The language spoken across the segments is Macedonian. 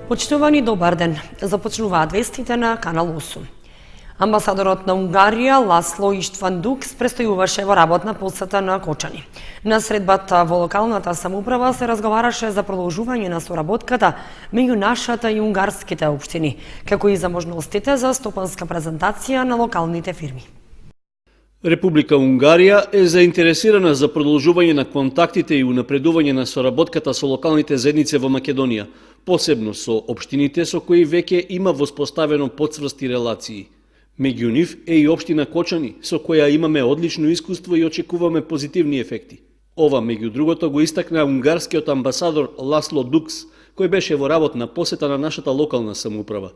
Почитувани, добар ден. Започнуваат вестите на Канал 8. Амбасадорот на Унгарија Ласло Иштван Дукс престојуваше во работна посета на Кочани. На средбата во локалната самоуправа се разговараше за продолжување на соработката меѓу нашата и унгарските општини, како и за можностите за стопанска презентација на локалните фирми. Република Унгарија е заинтересирана за продолжување на контактите и унапредување на соработката со локалните заедници во Македонија, посебно со општините со кои веќе има воспоставено подсврсти релации. Меѓу нив е и општина Кочани, со која имаме одлично искуство и очекуваме позитивни ефекти. Ова, меѓу другото, го истакна унгарскиот амбасадор Ласло Дукс, кој беше во работна посета на нашата локална самоуправа.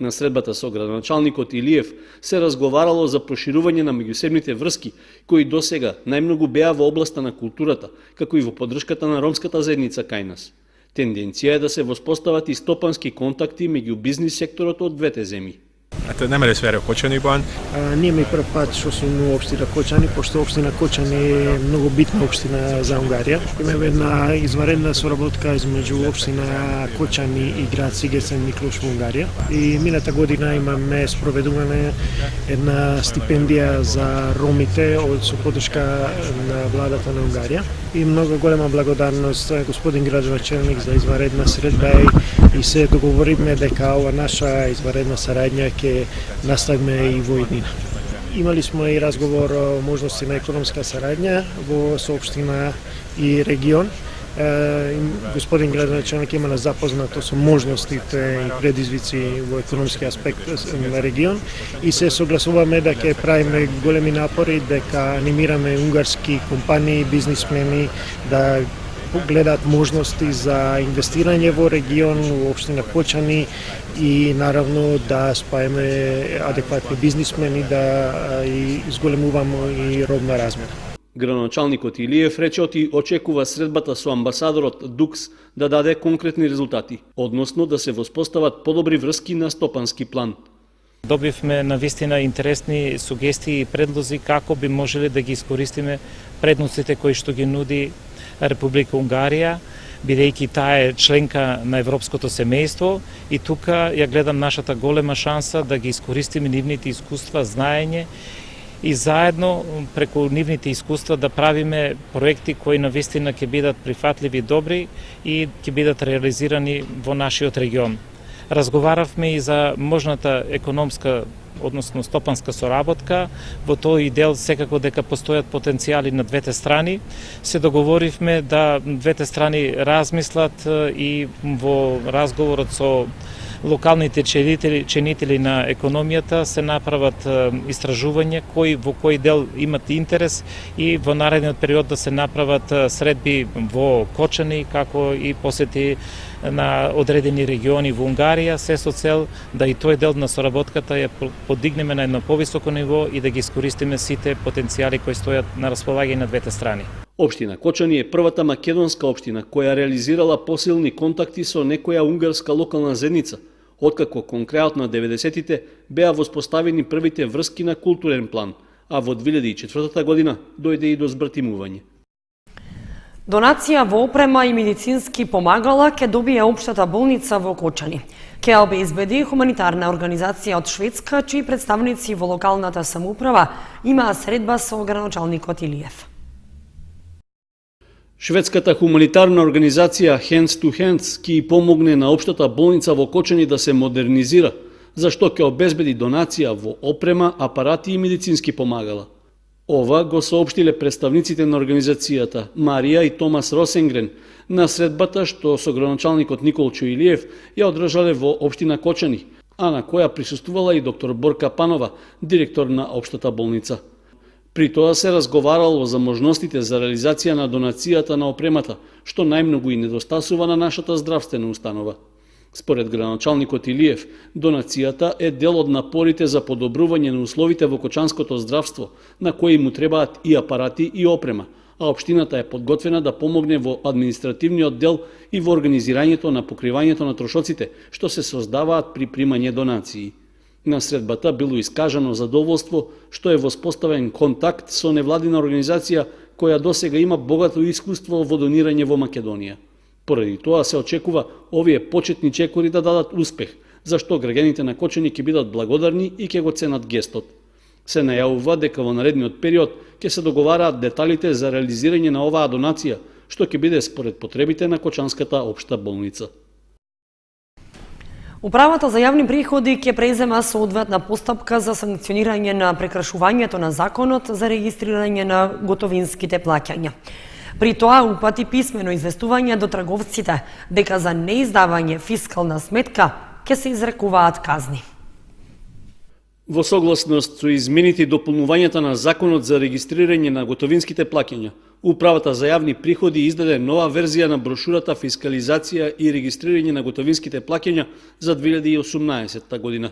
На средбата со градоначалникот Илиев се разговарало за проширување на меѓусебните врски, кои досега најмногу беа во областа на културата, како и во поддршката на ромската заедница кај нас. Тенденција е да се воспостават и стопански контакти меѓу бизнис секторот од двете земји. Hát nem először járok Kocsaniban. Nije mi prvi put što sam u opština Kočani, pošto opština Kočani je mnogo bitna opština za Ungarija. Imamo jedna izvanredna sоработка između opština Kočani i grad Sigesen Mikloš u Ungarija. I minata godina imаме sprovедуване една стипендија за ромите од поддршка на владата на Унгарија. И много голема благодарност господин градоначелник за изваредна средба и се договориме дека ова наша изваредна сарадња ќе наставиме и во иднина. Имали смо и разговор о можности на економска сарадња во соопштина и регион. Господин градоначелник има запознато со можностите и предизвици во економски аспект на регион и се согласуваме да ќе правиме големи напори дека анимираме унгарски компании, бизнисмени да гледаат можности за инвестирање во регион, во општина Кочани и наравно да спаеме адекватни бизнисмени да и зголемувамо и робна размена. Градоначалникот Илиев рече и очекува средбата со амбасадорот Дукс да даде конкретни резултати, односно да се воспостават подобри врски на стопански план. Добивме навистина интересни сугестии и предлози како би можеле да ги искористиме предностите кои што ги нуди Република Унгарија, бидејќи таа е членка на европското семејство и тука ја гледам нашата голема шанса да ги искористиме нивните искуства, знаење и заедно преку нивните искуства да правиме проекти кои навистина ќе бидат прифатливи и добри и ќе бидат реализирани во нашиот регион. Разговаравме и за можната економска, односно стопанска соработка. Во тој дел секако дека постојат потенцијали на двете страни. Се договоривме да двете страни размислат и во разговорот со локалните ченители на економијата се направат истражување во кој дел имат интерес и во наредниот период да се направат средби во Кочани, како и посети на одредени региони во Унгарија, се со цел да и тој дел на соработката ја подигнеме на едно повисоко ниво и да ги искористиме сите потенцијали кои стојат на располагање на двете страни. Општина Кочани е првата македонска општина која реализирала посилни контакти со некоја унгарска локална заедница, откако кон крајот на 90-тите беа воспоставени првите врски на културен план, а во 2004 година дојде и до збратимување. Донација во опрема и медицински помагала ќе добие општата болница во Кочани. Ќе обезбеди хуманитарна организација од Шведска, чии представници во локалната самоуправа имаа средба со градоначалникот Илиев. Шведската хуманитарна организација Hands to Hands ќе помогне на општата болница во Кочани да се модернизира, зашто ќе обезбеди донација во опрема, апарати и медицински помагала. Ова го соопштиле представниците на организацијата Марија и Томас Росенгрен на средбата што со градоначалникот Николчо Илиев ја одржале во општина Кочани, а на која присуствувала и доктор Борка Панова, директор на општата болница. При тоа се разговарало за можностите за реализација на донацијата на опремата, што најмногу и недостасува на нашата здравствена установа. Според градоначалникот Илиев, донацијата е дел од напорите за подобрување на условите во кочанското здравство, на кои му требаат и апарати и опрема, а општината е подготвена да помогне во административниот дел и во организирањето на покривањето на трошоците, што се создаваат при примање донации. На средбата било искажано задоволство што е воспоставен контакт со невладина организација која досега има богато искуство во донирање во Македонија. Поради тоа се очекува овие почетни чекори да дадат успех, зашто граѓаните на Кочани ќе бидат благодарни и ќе го ценат гестот. Се најавува дека во наредниот период ќе се договараат деталите за реализирање на оваа донација, што ќе биде според потребите на Кочанската општа болница. Управата за јавни приходи ќе презема соодветна постапка за санкционирање на прекршувањето на законот за регистрирање на готовинските плаќања. При тоа упати писмено известување до трговците дека за неиздавање фискална сметка ќе се изрекуваат казни. Во согласност со измените и дополнувањата на Законот за регистрирање на готовинските плаќања, Управата за јавни приходи издаде нова верзија на брошурата Фискализација и регистрирање на готовинските плаќања за 2018 година.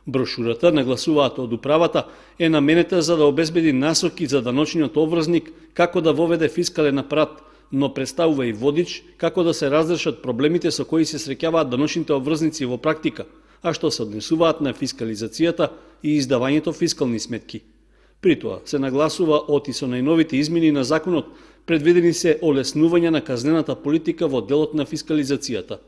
Брошурата, нагласуваат од управата, е наменета за да обезбеди насоки за даночниот обврзник како да воведе фискален апарат, но представува и водич како да се разрешат проблемите со кои се среќаваат даночните обврзници во практика, а што се однесуваат на фискализацијата и издавањето фискални сметки. При тоа се нагласува оти со најновите измени на законот предвидени се олеснување на казнената политика во делот на фискализацијата.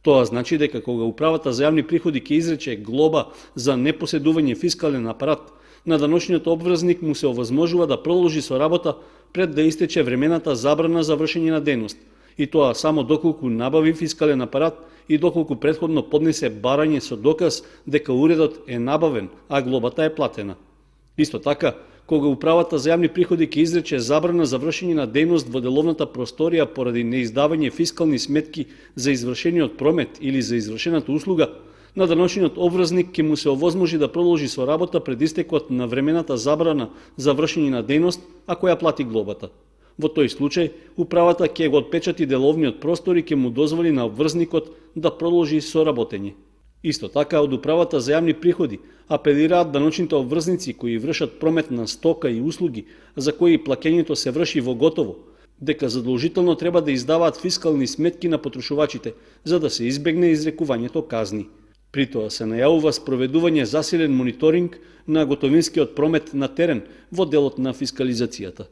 Тоа значи дека кога Управата за јавни приходи ќе изрече глоба за непоседување фискален апарат, на даночниот обврзник му се овозможува да продолжи со работа пред да истече времената забрана за вршење на дејност, и тоа само доколку набави фискален апарат и доколку претходно поднесе барање со доказ дека уредот е набавен, а глобата е платена. Исто така, кога Управата за јавни приходи ќе изрече забрана за вршење на дејност во деловната просторија поради неиздавање фискални сметки за извршениот промет или за извршената услуга, на даночниот обврзник ќе му се овозможи да продолжи со работа пред истекот на времената забрана за вршење на дејност, ако ја плати глобата. Во тој случај, управата ќе го отпечати деловниот простор и ќе му дозволи на обврзникот да продолжи со работење. Исто така, од Управата за јавни приходи апелираат даночните обврзници кои вршат промет на стока и услуги, за кои плаќањето се врши во готово, дека задолжително треба да издаваат фискални сметки на потрошувачите, за да се избегне изрекувањето казни. При тоа се најавува спроведување засилен мониторинг на готовинскиот промет на терен во делот на фискализацијата.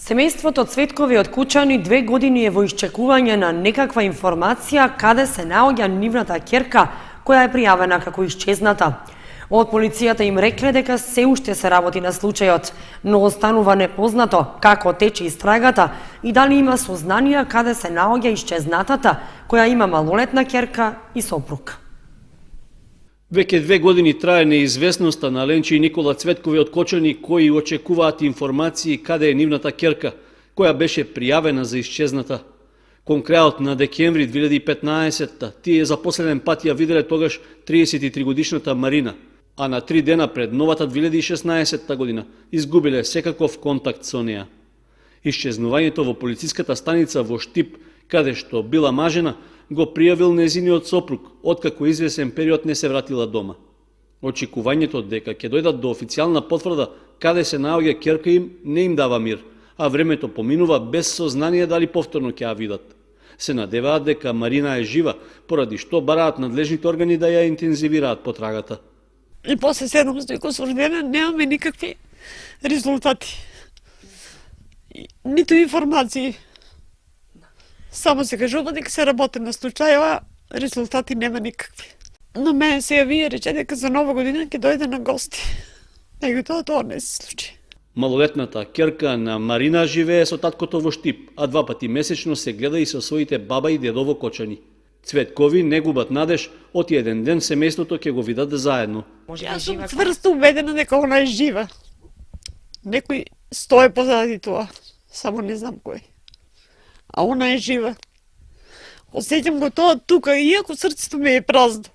Семејството Цветкови од Кучани 2 години е во исчекување на некаква информација каде се наоѓа нивната ќерка која е пријавена како исчезната. Од полицијата им рекле дека се уште се работи на случајот, но останува непознато како тече истрагата и дали има сознанија каде се наоѓа исчезнатата која има малолетна ќерка и сопруг. Веќе 2 години трае неизвестноста на Ленче и Никола Цветкови од Кочани кои очекуваат информации каде е нивната ќерка, која беше пријавена за исчезната. Кон крајот на декември 2015-та, тие за последен пат ја виделе тогаш 33 годишната Марина, а на 3 дена пред новата 2016 година изгубиле секаков контакт со неа. Исчезнувањето во полициската станица во Штип, каде што била мажена, го пријавил незиниот сопруг, откако извесен период не се вратила дома. Очекувањето дека ќе дојдат до официјална потврда каде се наоѓа ќерка им не им дава мир, а времето поминува без сознание дали повторно ќе ја видат. Се надеваат дека Марина е жива, поради што бараат надлежните органи да ја интензивираат потрагата. И после 700 кусор дена немаме никакви резултати. Ниту информации. Само се кажува дека се работи на случајава, резултати нема никакви. Но мене се јави и рече дека за нова година ќе дојде на гости. Меѓутоа тоа не се случи. Малолетната ќерка на Марина живее со таткото во Штип, а 2 пати месечно се гледа и со своите баба и дедо во Кочани. Цветкови не губат надеж, оти еден ден семејството ќе го видат заедно. Јас сум цврсто убедена дека она е жива. Некој стое позади тоа, само не знам кој. А она е жива. Осеќам го тоа тука, иако срцето ми е празно.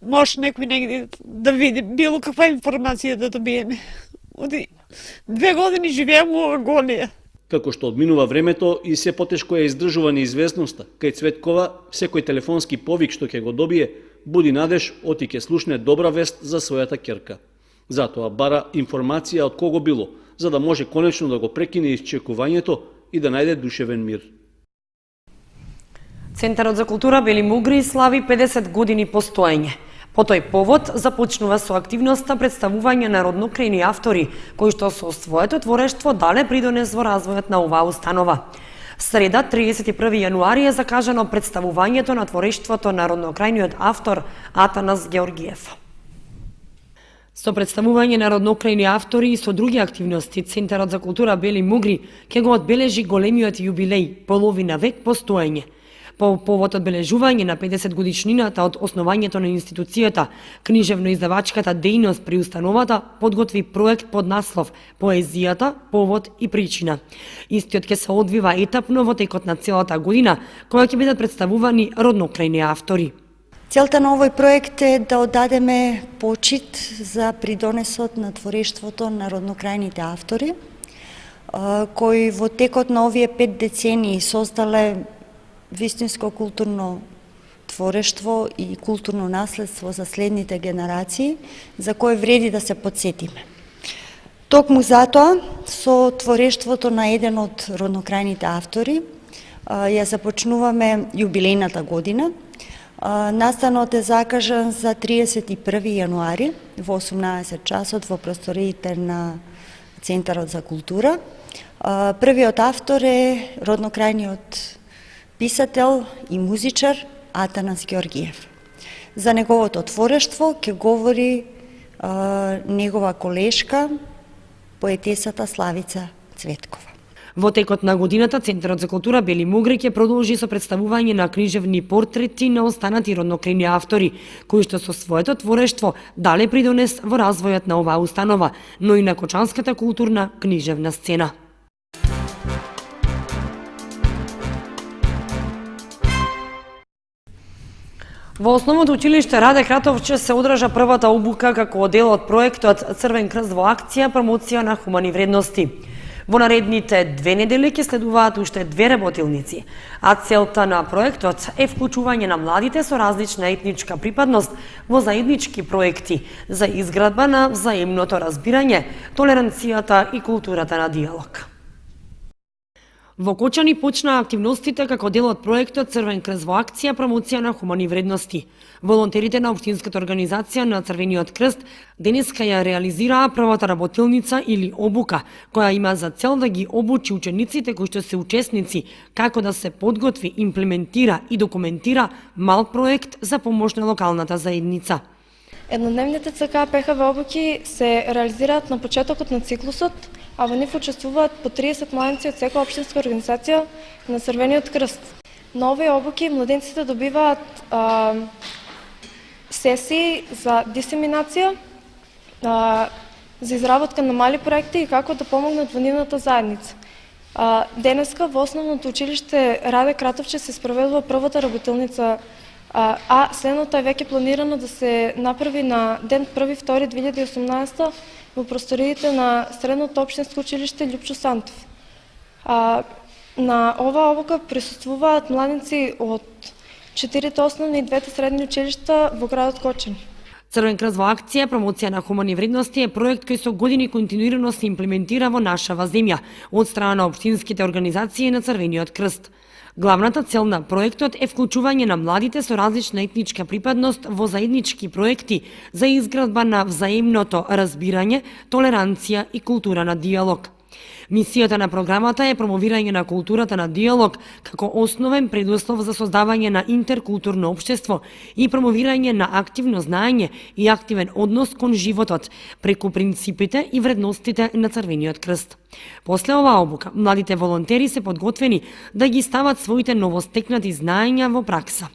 Може некој негде да види било каква информација да добиеме. Оди 2 години живеам во агонија. Како што одминува времето и се потешко ја издржува неизвестноста, кај Цветкова секој телефонски повик што ќе го добие буди надеж оти ќе слушне добра вест за својата ќерка. Затоа бара информација од кого било, за да може конечно да го прекине исчекувањето и да најде душевен мир. Центарот за култура Бели Мугри слави 50 години постоење. По тој повод започнува со активноста представување на роднокрајни автори, кои што со своето творештво дале придонес во развојот на оваа установа. Среда, 31 јануари е закажано представувањето на творештвото на роднокрајниот автор Атанас Георгиев. Со представување на роднокрајни автори и со други активности, Центарот за култура Бели Мугри ќе го одбележи големиот јубилеј, половина век постоење. По повод одбележување на 50 годишнината од основањето на институцијата, книжевно-издавачката дејност при установата подготви проект под наслов Поезијата, повод и причина. Истиот ќе се одвива етапно во текот на целата година, која ќе бидат представувани роднокрајни автори. Целта на овој проект е да оддадеме почит за придонесот на творештвото на роднокрајните автори, кои во текот на овие 5 децении создале вистинско културно творештво и културно наследство за следните генерации, за кое вреди да се подсетиме. Токму затоа, со творештвото на еден од роднокрајните автори, ја започнуваме јубилејната година. Настанот е закажан за 31 јануари во 18 часот во просториите на Центарот за култура. Првиот автор е роднокрајниот писател и музичар Атанас Георгиев. За неговото творештво ќе говори негова колешка, поетесата Славица Цветкова. Во текот на годината Центарот за култура Бели Мугри ќе продолжи со представување на книжевни портрети на останати роднокрајни автори, кои што со своето творештво дале придонес во развојот на оваа установа, но и на кочанската културна книжевна сцена. Во Основното училиште Раде Кратовче се одржа првата обука како дел од проектот Црвен крст во акција промоција на хумани вредности. Во наредните 2 недели ќе следуваат уште 2 работилници, а целта на проектот е вклучување на младите со различна етничка припадност во заеднички проекти за изградба на взаемното разбирање, толеранцијата и културата на диалог. Во Кочани почнаа активностите како дел од проектот Црвен крст во акција промоција на хумани вредности. Волонтерите на Општинската организација на Црвениот крст денеска ја реализираа првата работилница или обука, која има за цел да ги обучи учениците кои што се учесници како да се подготви, имплементира и документира мал проект за помош на локалната заедница. Еднодневните ЦКПХВ обуки се реализираат на почетокот на циклусот, а во нив учествуваат по 30 младенци од секоја општинска организација на Црвениот крст. На овие обуки младенците добиваат сесии за дисеминација, за изработка на мали проекти и како да помогнат во нивната заедница. Денеска во Основното училиште Раде Кратовче се спроведува првата работилница, а следното е веќе планирано да се направи на ден 1.2.2018 во просториите на Средното општинско училиште Љупчо Сантов. На оваа обука присуствуваат младенци од 4 основни и 2 средни училишта во градот Кочани. Црвен крст во акција промоција на хумани вредности е проект кој со години континуирано се имплементира во нашава земја од страна на општинските организации на Црвениот крст. Главната цел на проектот е вклучување на младите со различна етничка припадност во заеднички проекти за изградба на взаемното разбирање, толеранција и култура на диалог. Мисијата на програмата е промовирање на културата на диалог како основен предуслов за создавање на интеркултурно општество и промовирање на активно знаење и активен однос кон животот преку принципите и вредностите на Црвениот крст. После оваа обука, младите волонтери се подготвени да ги стават своите новостекнати знаења во пракса.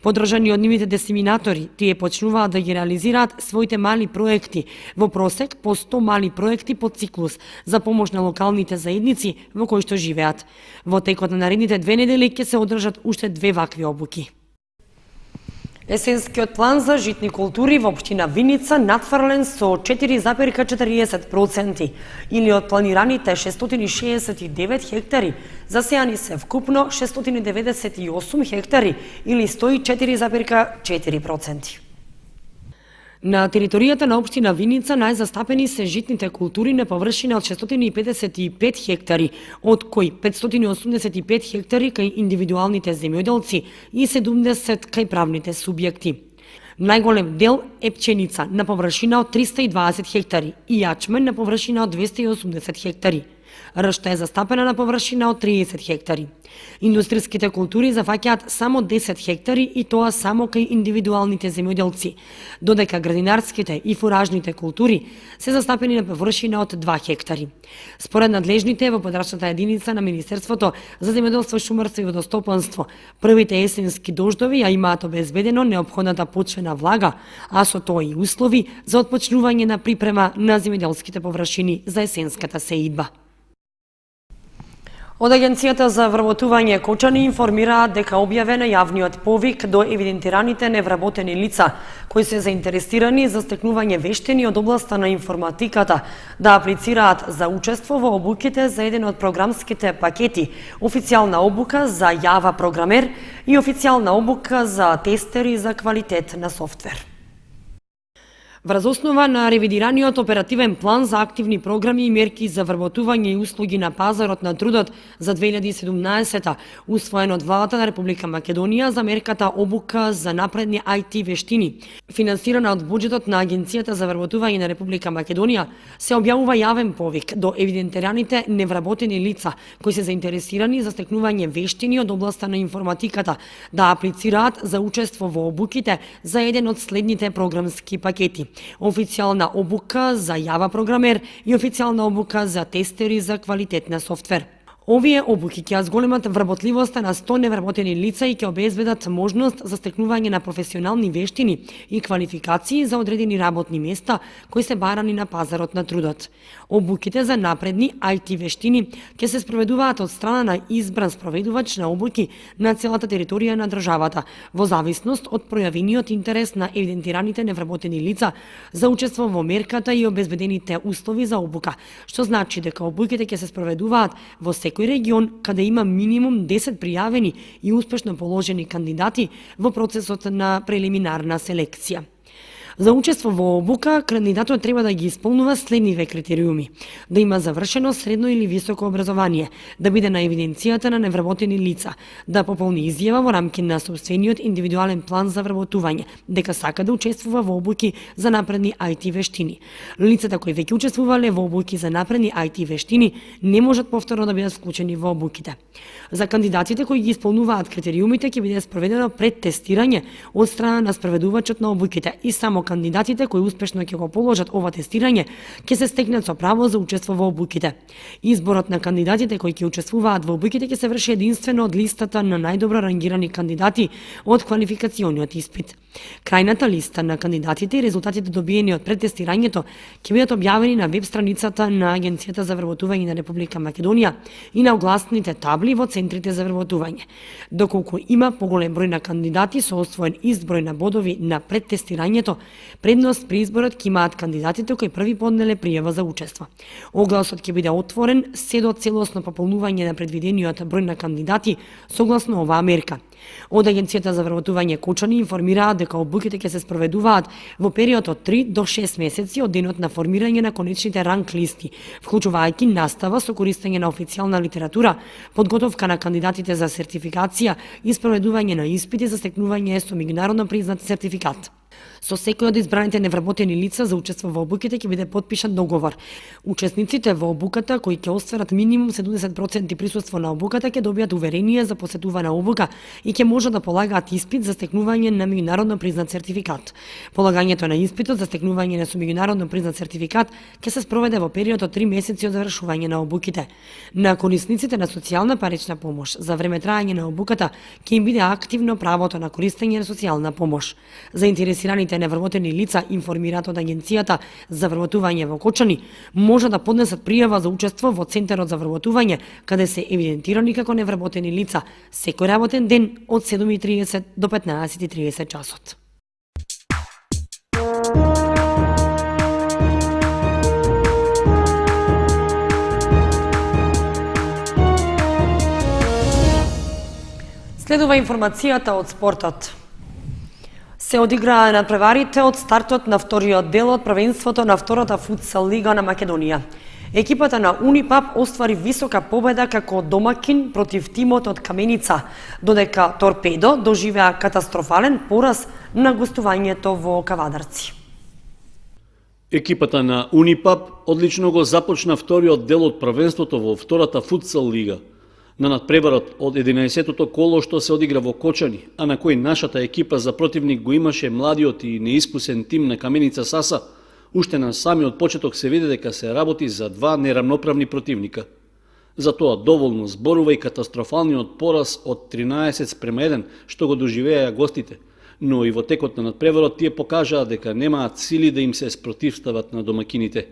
Подржани од нивните дисеминатори, тие почнуваат да ги реализираат своите мали проекти, во просек по 100 мали проекти по циклус за помош на локалните заедници во кои што живеат. Во текот на наредните 2 недели ќе се одржат уште 2 вакви обуки. Есенскиот план за житни култури во општина Виница надфрлен со 4,40% или од планираните 669 хектари, засејани се вкупно 698 хектари или 104,4%. На територијата на општина Виница најзастапени се житните култури на површина од 655 хектари, од кои 585 хектари кај индивидуалните земјоделци и 70 кај правните субјекти. Најголем дел е пченица на површина од 320 хектари и јачмен на површина од 280 хектари. Ршта е застапена на површина од 30 хектари. Индустријските култури зафаќаат само 10 хектари и тоа само кај индивидуалните земјоделци, додека градинарските и фуражните култури се застапени на површина од 2 хектари. Според надлежните во подрачната единица на Министерството за земјоделство, шумарство и водостопанство, првите есенски дождови ја имаат обезбедено неопходната почвена влага, а со тоа и услови за отпочнување на припрема на земјоделските површини за есенската сеидба. Од Агенцијата за вработување Кочани информираат дека објавен е јавниот повик до евидентираните невработени лица кои се заинтересирани за стекнување вештини од областа на информатиката да аплицираат за учество во обуките за еден од програмските пакети, официјална обука за Java програмер и официјална обука за тестери за квалитет на софтвер. Врз основа на ревидираниот оперативен план за активни програми и мерки за вработување и услуги на пазарот на трудот за 2017, усвоен од владата на Република Македонија за мерката обука за напредни IT вештини, финансирана од буџетот на Агенцијата за вработување на Република Македонија, се објавува јавен повик до евидентираните невработени лица кои се заинтересирани за стекнување вештини од областа на информатиката да аплицираат за учество во обуките за еден од следните програмски пакети: официјална обука за Java програмер и официјална обука за тестери за квалитет на софтвер. Овие обуки ќе зголемат вработливоста на 100 невработени лица и ќе обезбедат можност за стекнување на професионални вештини и квалификации за одредени работни места кои се барани на пазарот на трудот. Обуките за напредни IT вештини ќе се спроведуваат од страна на избран спроведувач на обуки на целата територија на државата, во зависност од пројавениот интерес на евидентираните невработени лица за учество во мерката и обезбедените услови за обука, што значи дека обуките ќе се спроведуваат во секој регион каде има минимум 10 пријавени и успешно положени кандидати во процесот на прелиминарна селекција. За учество во обука, кандидатот треба да ги исполнува следниве критериуми: да има завршено средно или високо образование, да биде на евиденцијата на невработени лица, да пополни изјава во рамки на сопствениот индивидуален план за вработување, дека сака да учествува во обуки за напредни IT вештини. Лицата кои веќе учествувале во обуки за напредни IT вештини не можат повторно да бидат вклучени во обуките. За кандидатите кои ги исполнуваат критериумите ќе биде спроведено предтестирање од страна на спроведувачот на обуките и само кандидатите кои успешно ќе го положат ова тестирање ќе се стекнат со право за учество во обуките. Изборот на кандидатите кои ќе учествуваат во обуките ќе се врши единствено од листата на најдобро рангирани кандидати од квалификациониот испит. Крајната листа на кандидатите и резултатите добиени од предтестирањето ќе бидат објавени на веб страницата на Агенцијата за вработување на Република Македонија и на огласните табли во центрите за вработување. Доколку има поголем број на кандидати со освоен изброј на бодови на предтестирањето, предност при изборот ќе имаат кандидатите кои први поднеле пријава за учество. Огласот ќе биде отворен се до целосно пополнување на предвидениот број на кандидати согласно оваа мерка. Од Агенцијата за вработување Кочани информираат дека обуките ќе се спроведуваат во период од 3 до 6 месеци од денот на формирање на конечните ранг листи, вклучувајќи настава со користење на официјална литература, подготовка на кандидатите за сертификација и спроведување на испити за стекнување со меѓународно признат сертификат. Со секој од избраните невработени лица за учество во обуките ќе биде подпишан договор. Учесниците во обуката кои ќе остварат минимум 70% присуство на обуката ќе добијат уверение за посетувана обука и ќе можат да полагаат испит за стекнување на меѓународно признат сертификат. Полагањето на испитот за стекнување на меѓународно признат сертификат ќе се спроведе во период од 3 месеци од завршување на обуките. На корисниците на социјална парична помош за време трајање на обуката ќе им биде активно правото на користење на социјална помош. Заинтересираните невработени лица информираат од Агенцијата за вработување во Кочани може да поднесат пријава за учество во Центарот за вработување, каде се евидентирани како невработени лица секој работен ден од 7:30 до 15:30 часот. Следува информацијата од спортот. Се одиграа надпреварите од стартот на вториот дел од првенството на втората футсал лига на Македонија. Екипата на Унипап оствари висока победа како домакин против тимот од Каменица, додека Торпедо доживеа катастрофален пораз на гостувањето во Кавадарци. Екипата на Унипап одлично го започна вториот дел од првенството во втората футсал лига. На надпреварот од 11-тото коло што се одигра во Кочани, а на кој нашата екипа за противник го имаше младиот и неискусен тим на Каменица Саса, уште на самиот почеток се виде дека се работи за два нерамноправни противника. Затоа доволно зборува и катастрофалниот пораз од 13:1 што го доживеа гостите, но и во текот на надпреварот тие покажаа дека немаат сили да им се спротивстават на домакините.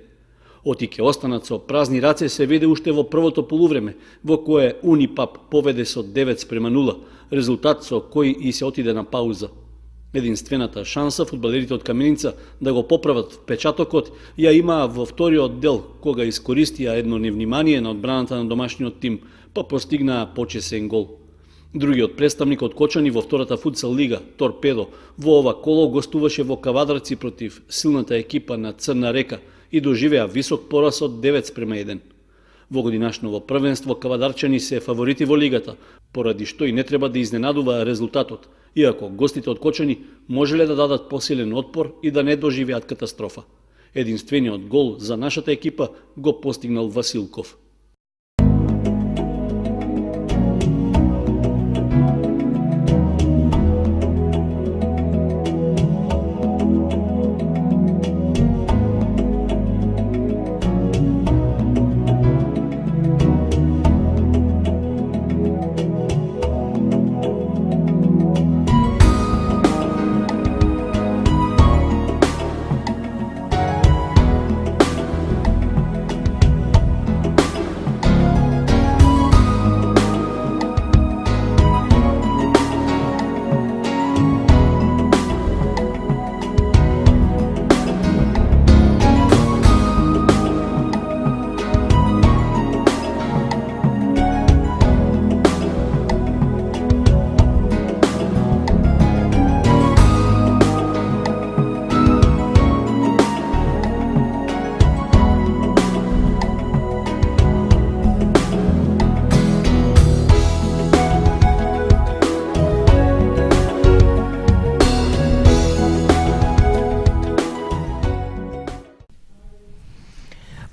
Оти ќе останат со празни раце се виде уште во првото полувреме, во кое Унипап поведе со 9:0, резултат со кој и се отиде на пауза. Единствената шанса фудбалерите од Каменица да го поправат впечатокот ја имаа во вториот дел, кога искористија едно невнимание на одбраната на домашниот тим, па постигнаа почесен гол. Другиот представник од Кочани во втората футсал лига, Торпедо, во ова коло гостуваше во Кавадарци против силната екипа на Црна Река и доживеа висок пораз од 9:1. Во годинашново првенство кавадарчани се фаворити во лигата, поради што и не треба да изненадува резултатот, иако гостите од Кочани можеле да дадат посилен отпор и да не доживеат катастрофа. Единствениот гол за нашата екипа го постигнал Василков.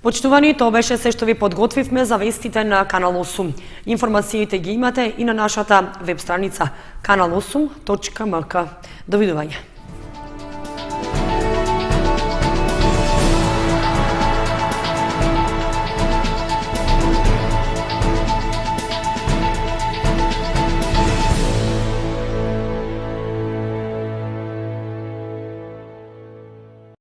Почитувани, тоа беше се што ви подготвивме за вестите на Канал 8. Информациите ги имате и на нашата веб страница kanal8.mk. Довидување.